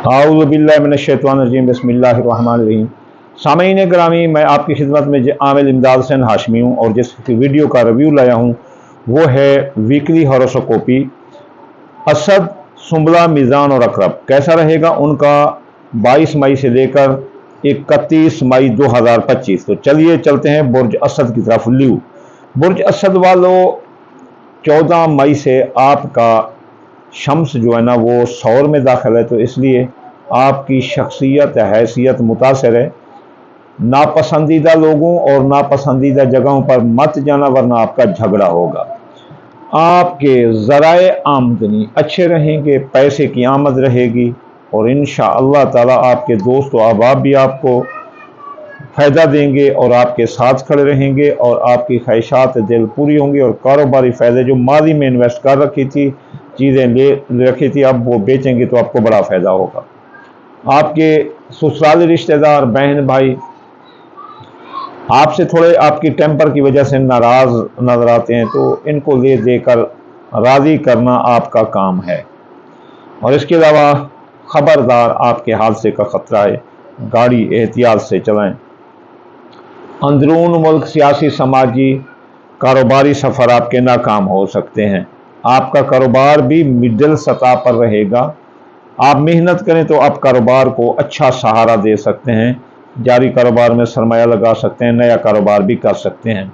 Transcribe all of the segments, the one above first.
आऊज़ु बिल्लाहि मिनश्शैतानिर्रजीम बिस्मिल्लाहिर्रहमानिर्रहीम। सामीन ग्रामी, मैं आपकी खिदमत में आमिल इमदाद हुसैन हाशमी हूँ और जिस वीडियो का रिव्यू लाया हूँ वो है वीकली हॉरोस्कोपी असद, सुंबला, मीज़ान और अकरब कैसा रहेगा उनका 22 मई से लेकर 31 मई 2025। तो चलिए चलते हैं बुर्ज असद की तरफ। ल्यू बुर्ज असद वालों, 14 मई से आपका शम्स जो है ना वो सौर में दाखिल है, तो इसलिए आपकी शख्सियत हैसियत मुतासर है। नापसंदीदा लोगों और नापसंदीदा जगहों पर मत जाना वरना आपका झगड़ा होगा। आपके ज़राए आमदनी अच्छे रहेंगे, पैसे की आमद रहेगी और इंशाअल्लाह ताला आपके दोस्त व अहबाब भी आपको फ़ायदा देंगे और आपके साथ खड़े रहेंगे और आपकी ख्वाहिशात दिल पूरी होंगी और कारोबारी फ़ायदे जो माजी में इन्वेस्ट कर रखी थी, चीज़ें ले रखी थी, अब वो बेचेंगे तो आपको बड़ा फ़ायदा होगा। आपके ससुराली रिश्तेदार, बहन भाई आपसे थोड़े आपकी टेम्पर की वजह से नाराज़ नज़र आते हैं, तो इनको ले देकर राज़ी करना आपका काम है। और इसके अलावा ख़बरदार, आपके हादसे का ख़तरा है, गाड़ी एहतियात से चलाएं। अंदरून मुल्क सियासी, समाजी, कारोबारी सफ़र आपके नाकाम हो सकते हैं। आपका कारोबार भी मिडिल सतह पर रहेगा। आप मेहनत करें तो आप कारोबार को अच्छा सहारा दे सकते हैं। जारी कारोबार में सरमाया लगा सकते हैं, नया कारोबार भी कर सकते हैं।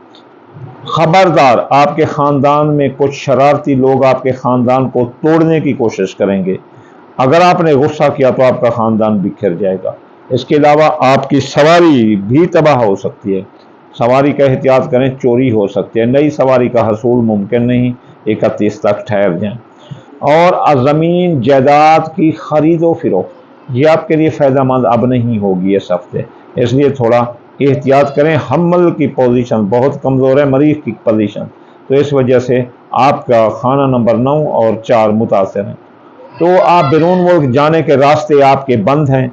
खबरदार, आपके ख़ानदान में कुछ शरारती लोग आपके ख़ानदान को तोड़ने की कोशिश करेंगे। अगर आपने गुस्सा किया तो आपका ख़ानदान बिखर जाएगा। इसके अलावा आपकी सवारी भी तबाह हो सकती है। सवारी का एहतियात करें, चोरी हो सकती है। नई सवारी का हसूल मुमकिन नहीं, 31 तक ठहर जाएं। और ज़मीन जायदाद की खरीदो फरोख्त ये आपके लिए फ़ायदेमंद अब नहीं होगी इस हफ्ते, इसलिए थोड़ा एहतियात करें। हम्मल की पोजीशन बहुत कमज़ोर है, मरीख की पोजीशन, तो इस वजह से आपका खाना नंबर 9 और 4 मुतासर हैं। तो आप बैरून मुल्क जाने के रास्ते आपके बंद हैं।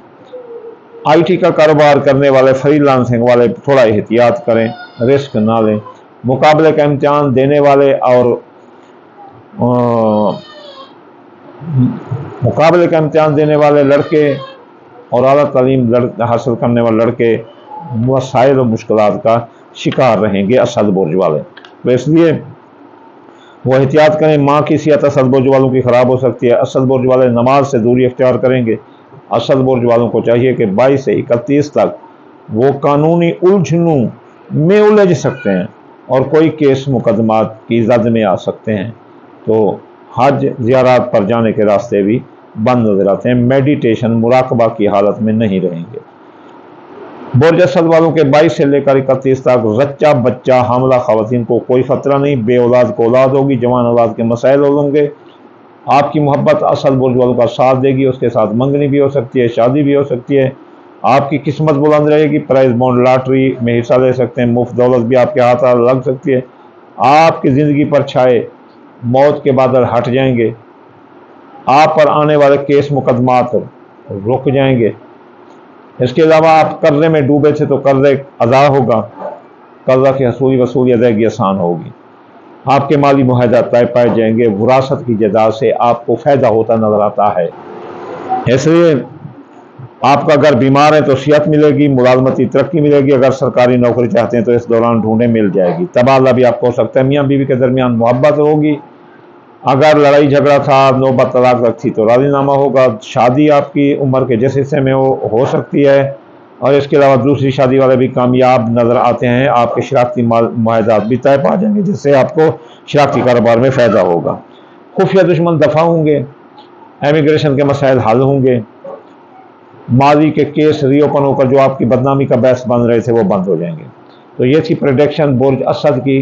IT का कारोबार करने वाले, फ्रीलांसिंग वाले थोड़ा एहतियात करें, रिस्क ना लें। मुकाबले का इम्तिहान देने वाले और मुकाबले का इम्तिहान देने वाले लड़के और आला तालीम हासिल करने वाले लड़के मसाइल और मुश्किलात का शिकार रहेंगे असद बुर्ज वाले, तो इसलिए वो एहतियात करें। माँ की सेहत असद बुर्ज वालों की ख़राब हो सकती है। असद बुर्ज वाले नमाज से दूरी इख्तियार करेंगे। असद बुर्ज वालों को चाहिए कि 22 से 31 तक वो कानूनी उलझनों में उलझ सकते हैं और कोई केस मुकदमात की जद में आ सकते हैं। तो हज ज़ियारत पर जाने के रास्ते भी बंद नजर आते हैं। मेडिटेशन, मुराकबा की हालत में नहीं रहेंगे। बुर्ज असद वालों के 22 से लेकर 31 तक रच्चा बच्चा हमला ख़वातीन को कोई ख़तरा नहीं। बे औलाद को औलाद होगी, जवान औलाद के मसाइल होंगे। आपकी मोहब्बत असद बुर्ज वालों का साथ देगी, उसके साथ मंगनी भी हो सकती है, शादी भी हो सकती है। आपकी किस्मत बुलंद रहेगी, प्राइज बॉन्ड लॉटरी में हिस्सा ले सकते हैं, मुफ्त दौलत भी आपके हाथ लग सकती है। आपकी ज़िंदगी पर छाए मौत के बादल हट जाएंगे। आप पर आने वाले केस मुकदमात रुक जाएंगे। इसके अलावा आप कर्जे में डूबे थे तो कर्जे अदा होगा, कर्जा की हसूली वसूली अदायगी आसान होगी। आपके माली मुआहदा तय पाए जाएंगे। विरासत की जायदाद से आपको फ़ायदा होता नजर आता है, इसलिए आपका अगर बीमार है तो सेहत मिलेगी, मुलाजमती तरक्की मिलेगी। अगर सरकारी नौकरी चाहते हैं तो इस दौरान ढूंढे मिल जाएगी। तबादला भी आपको हो सकता है। मियाँ बीवी के दरमियान मोहब्बत होगी। अगर लड़ाई झगड़ा था, नौबत तलाक तक थी तो राजीनामा होगा। शादी आपकी उम्र के जिस हिस्से में हो सकती है। और इसके अलावा दूसरी शादी वाले भी कामयाब नज़र आते हैं। आपके शराकती मुआहदात भी तय पा जाएंगे जिससे आपको शराकती कारोबार में फ़ायदा होगा। खुफिया दुश्मन दफ़ा होंगे, इमिग्रेशन के मसाइल हल होंगे। माजी के केस रीओपन होकर जो आपकी बदनामी का बहस बन रहे थे वो बंद हो जाएंगे। तो ये थी प्रेडिक्शन बुर्ज असद की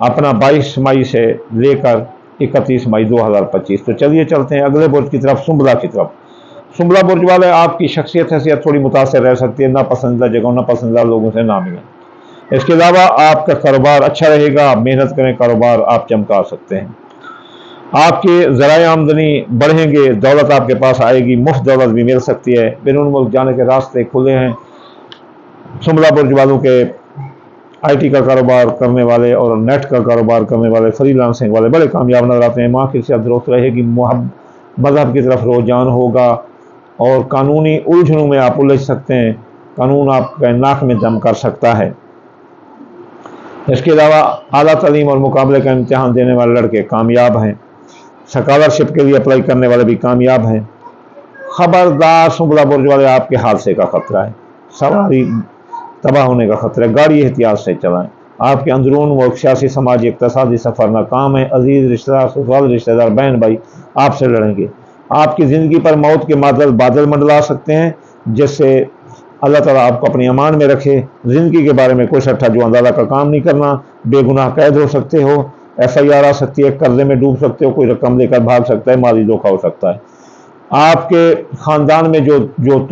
अपना 22 मई से लेकर 31 मई 2025। तो चलिए चलते हैं अगले बुर्ज की तरफ, सुंबला की तरफ। सुंबला बुर्ज वाले, आपकी शख्सियत हैसियत थोड़ी मुतासर रह सकती है। नापसंदीदा जगहों, नापसंदीदा लोगों से ना मिलें। इसके अलावा आपका कारोबार अच्छा रहेगा। आप मेहनत करें, कारोबार आप चमका सकते हैं। आपके ज़राए आमदनी बढ़ेंगे, दौलत आपके पास आएगी, मुफ्त दौलत भी मिल सकती है। बैरून मुल्क जाने के रास्ते खुले हैं। सुंबला बुर्ज वालों के IT का कारोबार करने वाले और नेट का कारोबार करने वाले, फ्रीलांसिंग वाले बड़े कामयाब नजर आते हैं। माँ की सेहत दुरुस्त रहेगी, मज़हब की तरफ रुझान होगा। اور कानूनी उलझनों में आप उलझ सकते हैं, कानून आपके नाक में दम कर सकता है। इसके अलावा आला तालीम और मुकाबले का इम्तिहान देने वाले लड़के कामयाब हैं, स्कॉलरशिप के लिए अप्लाई करने वाले भी कामयाब हैं। खबरदार सुंबला बुर्ज वाले, आपके हादसे का खतरा है, सवारी तबाह होने का खतरा है, गाड़ी एहतियात से चलाएं। आपके अंदरून व सियासी समाजी इक़्तिसादी सफ़र नाकाम है। अजीज़ रिश्तेदार, ससुराल रिश्तेदार, बहन भाई आपसे लड़ेंगे। आपकी ज़िंदगी पर मौत के बादल मंडला सकते हैं, जिससे अल्लाह ताला आपको अपनी अमान में रखे। ज़िंदगी के बारे में कोई सट्टा जुआंदाला का काम नहीं करना। बेगुनाह कैद हो सकते हो, FIR आ सकती है, कर्जे में डूब सकते हो, कोई रकम लेकर भाग सकता है, माली धोखा हो सकता है। आपके ख़ानदान में जो जोड़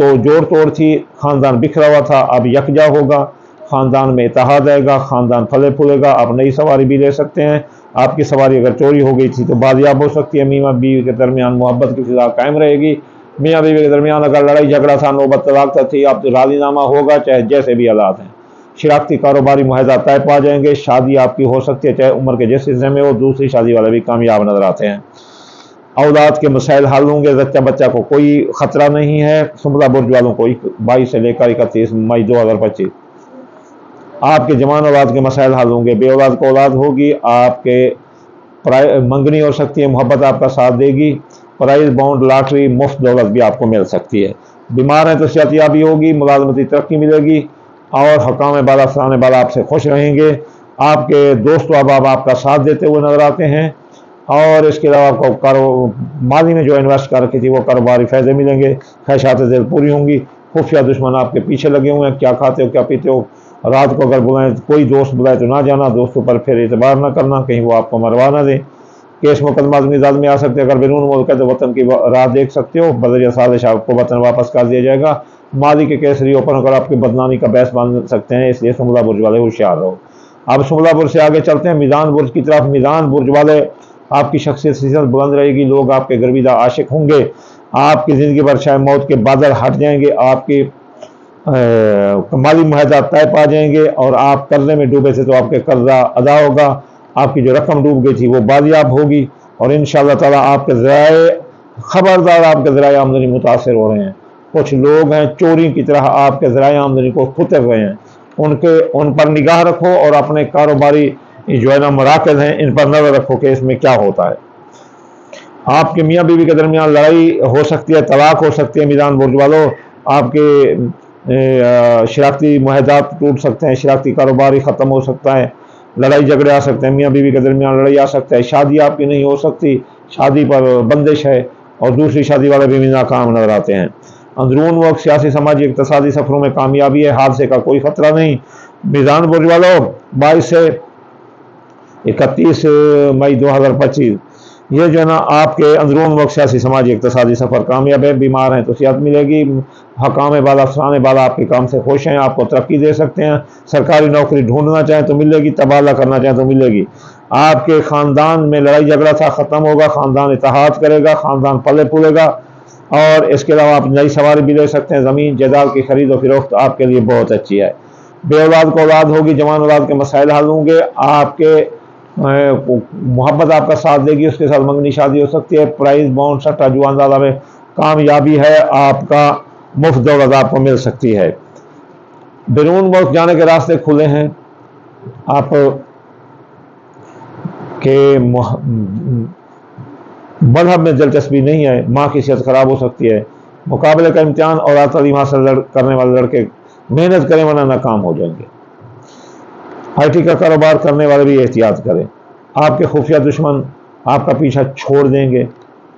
तोड़ थी, ख़ानदान बिखरा हुआ था, अब यकजा होगा, ख़ानदान में इत्तेहाद आएगा, ख़ानदान फले फूलेगा। आप नई सवारी भी ले सकते हैं। आपकी सवारी अगर चोरी हो गई थी तो बाजियाब हो सकती है। मियाँ बीवी के दरमियान मोहब्बत की फिज़ा कायम रहेगी। मियाँ बीवी के दरमियान अगर लड़ाई झगड़ा था, नौबत तलाक तक थी, अब तो राज़ीनामा होगा, चाहे जैसे भी हालात हैं। शराकती कारोबारी मुआहदा तय पा जाएंगे। शादी आपकी हो सकती है, चाहे उम्र के जिस हिस्से में हो। दूसरी शादी वाले भी कामयाब नजर आते हैं। औलाद के मसाइल हल होंगे। जच्चा बच्चा को कोई ख़तरा नहीं है। सुंबला बुर्ज वालों को 22 से लेकर 31 मई 2025 आपके जवान औलाद के मसाइल हल होंगे। बे औलाद को औलाद होगी। आपके मंगनी हो सकती है, मोहब्बत आपका साथ देगी। प्राइज बॉन्ड, लॉटरी, मुफ्त दौलत भी आपको मिल सकती है। बीमार हैं तो सेहतियाबी होगी, मुलाजमती तरक्की मिलेगी और हकाम बाला फलाने बाला आपसे खुश रहेंगे। आपके दोस्त अहबाब आपका साथ देते हुए नजर आते हैं। और इसके अलावा आपको माली में जो इन्वेस्ट कर रखी थी वो कारोबारी फ़ायदे मिलेंगे। ख्वाहिशात दिल पूरी होंगी। खुफिया दुश्मन आपके पीछे लगे हुए हैं, क्या खाते हो क्या पीते हो। रात को अगर बुलाएं, कोई दोस्त बुलाए तो ना जाना, दोस्तों पर फिर एतबार ना करना, कहीं वो आपको मरवा ना दें। केस मुकदमा मिजाज में आ सकते हैं। अगर बैरून मुल्क है तो वतन की राह देख सकते हो, बदरिया साजिश आपको वतन वापस कर दिया जाएगा। मादी के केस रीओपन अगर आपकी बदनामी का बहस बांध सकते हैं, इसलिए सुंबला बुर्ज वाले होशियार रहो। अब सुंबला बुर्ज से आगे चलते हैं मीज़ान बुर्ज की तरफ। मीज़ान बुर्ज वाले, आपकी शख्सियत बुलंद रहेगी, लोग आपके गर्विदा आशिक होंगे। आपकी ज़िंदगी पर शायद मौत के बादल हट जाएंगे, आपकी माली मुआहदा तय पा जाएंगे और आप कर्जे में डूबे थे तो आपके कर्जा अदा होगा। आपकी जो रकम डूब गई थी वो बाजियाब होगी और इंशाअल्लाह ताला आपके ज़राए, खबरदार आपके ज़राए आमदनी मुतासर हो रहे हैं। कुछ लोग हैं चोरी की तरह आपके ज़राए आमदनी को खुतर रहे हैं, उन पर निगाह रखो और अपने कारोबारी जो है ना मराकज़ हैं, इन पर नज़र रखो कि इसमें क्या होता है। आपके मियाँ बीवी के दरमियान लड़ाई हो सकती है, तलाक हो सकती है। मीज़ान बुर्ज वालों, आपके शराकती मुआहदात टूट सकते हैं, शराकती कारोबारी ख़त्म हो सकता है, लड़ाई झगड़े आ सकते हैं, मियाँ बीवी के दरमियान लड़ाई आ सकता है। शादी आपकी नहीं हो सकती, शादी पर बंदिश है और दूसरी शादी वाले भी नाकाम नजर आते हैं। अंदरून वक्त सियासी समाजी इक़्तिसादी सफ़रों में कामयाबी है, हादसे का कोई ख़तरा नहीं। मीज़ान बुर्ज वालों, 22 से 31 मई 2025 ये जो है ना आपके अंदरून वक्त सियासी समाजी इक़्तिसादी सफ़र कामयाब है। बीमार हैं तो सेहत मिलेगी। हकाम बाला फलाने बाला आपके काम से खुश हैं, आपको तरक्की दे सकते हैं। सरकारी नौकरी ढूंढना चाहें तो मिलेगी, तबादला करना चाहें तो मिलेगी। आपके ख़ानदान में लड़ाई झगड़ा था, ख़त्म होगा, ख़ानदान इत्तेहाद करेगा, ख़ानदान फले फूलेगा। और इसके अलावा आप नई सवारी भी ले सकते हैं। ज़मीन जायदाद की खरीद और फरोख्त आपके लिए बहुत अच्छी है। बे औलाद को औलाद होगी, जवान औलाद के मसाइल हल होंगे। आपके मोहब्बत आपका साथ देगी, उसके साथ मंगनी शादी हो सकती है। प्राइज बॉन्ड, सट्टा जुआंदाला में कामयाबी है, आपका मुफ्त दौलत आपको मिल सकती है। बैरून मुल्क जाने के रास्ते खुले हैं। आप के मजहब में दिलचस्पी नहीं है, माँ की सेहत खराब हो सकती है। मुकाबले का इम्तिहान और तालीम हासिल करने वाले लड़के मेहनत करें वरना नाकाम हो जाएंगे। IT का कारोबार करने वाले भी एहतियात करें। आपके खुफिया दुश्मन आपका पीछा छोड़ देंगे,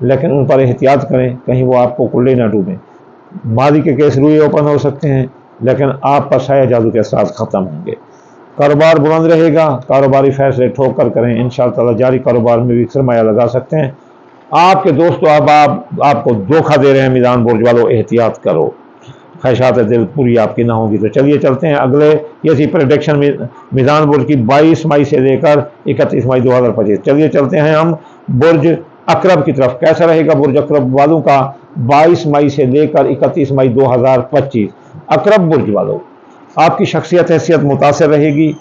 लेकिन उन पर एहतियात करें, कहीं वो आपको कुल्ले ना डूबें। मादी के केस रूए ओपन हो सकते हैं, लेकिन आप पर शायद जादू के साथ ख़त्म होंगे। कारोबार बुलंद रहेगा, कारोबारी फैसले ठोक कर करें। इंशाअल्लाह ताला जारी कारोबार में भी सरमाया लगा सकते हैं। आपके दोस्तों अब आपको धोखा दे रहे हैं, मीज़ान बुर्ज वालों एहतियात करो, ख्वाहिशात दिल पूरी आपकी ना होगी। तो चलिए चलते हैं अगले ये थी प्रेडिक्शन मीज़ान बुर्ज की 22 मई से लेकर 31 मई 2025। चलिए चलते हैं हम बुर्ज अकरब की तरफ। कैसा रहेगा बुर्ज अकरब वालों का 22 मई से लेकर 31 मई 2025। अकरब बुर्ज वालों, आपकी शख्सियत हैसियत मुतासर रहेगी।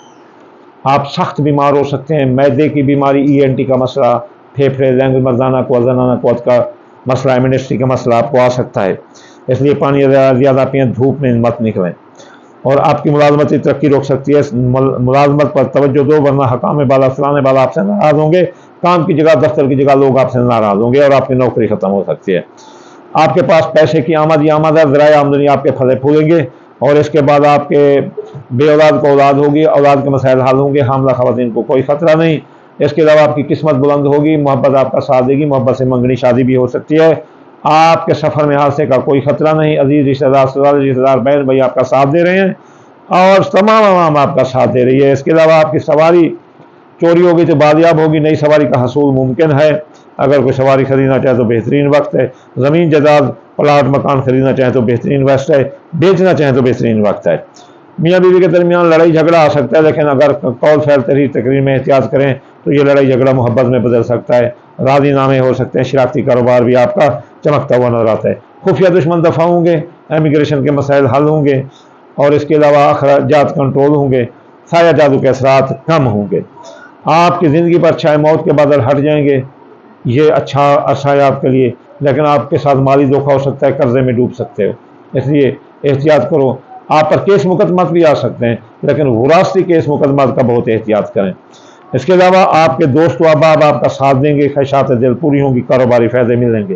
आप सख्त बीमार हो सकते हैं। मैदे की बीमारी, ENT का मसला, फेफड़े, लैंग मर्दाना को जनाना क़ुव्वत का मसला, इम्यूनिटी का मसला आपको आ सकता है। اس لیے پانی زیادہ پئیں، دھوپ میں مت نکلیں، اور آپ کی ملازمتی ترقی روک سکتی ہے۔ ملازمت پر توجہ دو، ورنہ حکام بالا فلانے بالا آپ سے ناراض ہوں گے، کام کی جگہ دفتر کی جگہ لوگ آپ سے ناراض ہوں گے اور آپ کی نوکری ختم ہو سکتی ہے۔ آپ کے پاس پیسے کی آمد ہی آمد ہے، ذرائع آمدنی آپ کے پھلے پھولیں گے، اور اس کے بعد آپ کے بے اولاد کو اولاد ہوگی، اولاد کے مسائل حل ہوں گے، حاملہ خواتین کو کوئی خطرہ نہیں۔ اس کے علاوہ آپ کی قسمت بلند ہوگی، محبت آپ کا ساتھ دے گی، محبت سے منگنی شادی بھی ہو سکتی ہے۔ آپ کے سفر میں حادثے کا کوئی خطرہ نہیں، عزیز رشتہ دار رشتہ دار بہن بھائی آپ کا ساتھ دے رہے ہیں اور تمام عوام آپ کا ساتھ دے رہی ہے۔ اس کے علاوہ آپ کی سواری چوری ہوگی تو بازیاب ہوگی، نئی سواری کا حصول ممکن ہے۔ اگر کوئی سواری خریدنا چاہے تو بہترین وقت ہے، زمین جائیداد پلاٹ مکان خریدنا چاہیں تو بہترین وقت ہے، بیچنا چاہیں تو بہترین وقت ہے۔ میاں بیوی کے درمیان لڑائی جھگڑا آ سکتا ہے، لیکن اگر قول فعل تحریر تقریر میں احتیاط کریں تو یہ لڑائی جھگڑا محبت میں بدل سکتا ہے، راضی نامے ہو سکتے ہیں، شراکتی کاروبار بھی آپ کا چمکتا ہوا نظر آتا ہے۔ خفیہ دشمن دفاع ہوں گے، امیگریشن کے مسائل حل ہوں گے، اور اس کے علاوہ اخراجات کنٹرول ہوں گے، سایہ جادو کے اثرات کم ہوں گے۔ آپ کی زندگی پر چھائے موت کے بادل ہٹ جائیں گے، یہ اچھا عرصہ ہے آپ کے لیے، لیکن آپ کے ساتھ مالی دھوکہ ہو سکتا ہے، قرضے میں ڈوب سکتے ہو، اس لیے احتیاط کرو۔ آپ پر کیس مقدمات بھی آ سکتے ہیں، لیکن وراثتی کیس مقدمات کا بہت احتیاط کریں۔ اس کے علاوہ آپ کے دوست و احباب آپ کا ساتھ دیں گے، خواہشات دل پوری ہوں گی، کاروباری فائدے ملیں گے۔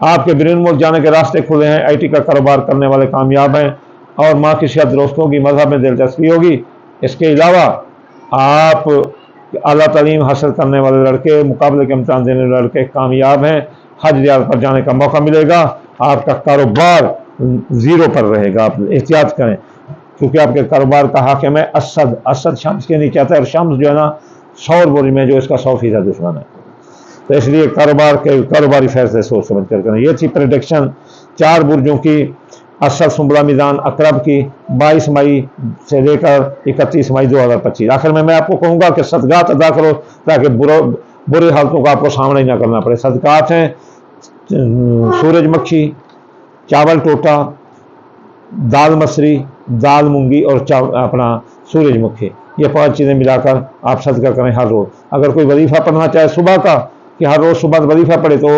آپ کے بیرون ملک جانے کے راستے کھلے ہیں، آئی ٹی کا کاروبار کرنے والے کامیاب ہیں، اور ماں کی صحت درست ہوگی، مذہب میں دلچسپی ہوگی۔ اس کے علاوہ آپ اعلیٰ تعلیم حاصل کرنے والے لڑکے، مقابلے کے امتحان دینے والے لڑکے کامیاب ہیں، حج ریاض پر جانے کا موقع ملے گا، آپ کا کاروبار زیرو پر رہے گا، آپ احتیاط کریں، کیونکہ آپ کے کاروبار کا حاکم ہے اسد۔ اسد شمس کے نیچے آتا ہے، اور شمس جو ہے نا سور برج میں جو اس کا 100% دشمن ہے، تو اس لیے کاروباری فیصلے سوچ سمجھ کر کریں۔ یہ تھی پریڈکشن 4 برجوں کی، اسد، سنبلہ، میزان، عقرب کی، 22 مئی سے لے کر 31 مئی 2025۔ آخر میں آپ کو کہوں گا کہ صدقات ادا کرو تاکہ برے حالتوں کا آپ کو سامنا ہی نہ کرنا پڑے۔ صدقات ہیں سورج مکھی، چاول ٹوٹا، دال مسری، دال مونگی اور اپنا سورج مکھی، یہ 5 چیزیں ملا کر آپ صدقہ کریں ہر روز۔ اگر کوئی وظیفہ پڑھنا چاہے صبح کا، کہ ہر روز صبح وظیفہ پڑھے، تو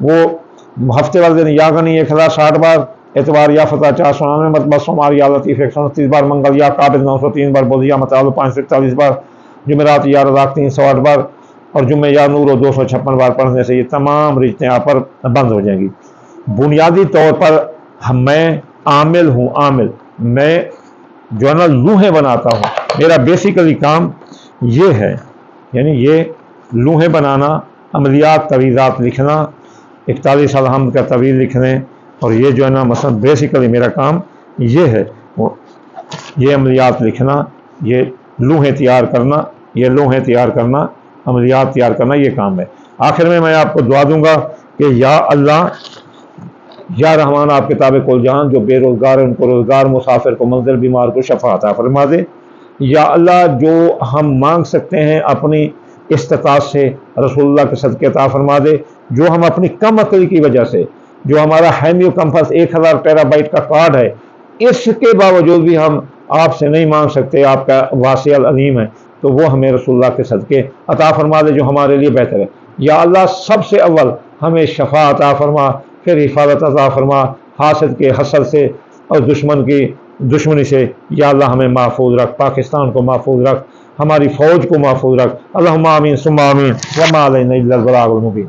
وہ ہفتے والے دن یا گنی 1060 بار، اتوار یا فتح 499 مرتبہ، سوموار یا لطیف 129 بار، منگل یا قابض 903 بار، بدھ یا متعال 541 بار، جمعرات یا رزاق 308 بار، اور جمعہ یا نور 256 بار پڑھنے سے یہ تمام رشتیں آپ پر بند ہو جائیں گی۔ بنیادی طور پر میں عامل ہوں، عامل، میں جو ہے نا لوہیں بناتا ہوں، میرا بیسیکلی کام یہ ہے، یعنی یہ لوہیں بنانا، عملیات تویزات لکھنا، 41 الحمد کا طویل لکھنے، اور یہ جو ہے نا مثلا بیسیکلی میرا کام یہ ہے، یہ عملیات لکھنا، یہ لوہیں تیار کرنا، عملیات تیار کرنا، یہ کام ہے۔ آخر میں آپ کو دعا دوں گا کہ یا اللہ، یا رحمان، آپ کتاب کل جہان، جو بے روزگار ہیں ان کو روزگار، مسافر کو منزل، بیمار کو شفا عطا فرما دے۔ یا اللہ، جو ہم مانگ سکتے ہیں اپنی استطاعت سے، رسول اللہ کے صدقے عطا فرما دے۔ جو ہم اپنی کم عقلی کی وجہ سے، جو ہمارا ہیمیو کمپس 1000 ٹیرا بائٹ کا کارڈ ہے، اس کے باوجود بھی ہم آپ سے نہیں مانگ سکتے، آپ کا واسع العلیم ہے، تو وہ ہمیں رسول اللہ کے صدقے عطا فرما دے جو ہمارے لیے بہتر ہے۔ یا اللہ، سب سے اول ہمیں شفا عطا فرما، پھر حفاظت عطا فرما حاسد کے حسد سے اور دشمن کی دشمنی سے۔ یا اللہ، ہمیں محفوظ رکھ، پاکستان کو محفوظ رکھ، ہماری فوج کو محفوظ رکھ۔ اللہم آمین ثم آمین، وما علینا الا البلاغ المبین۔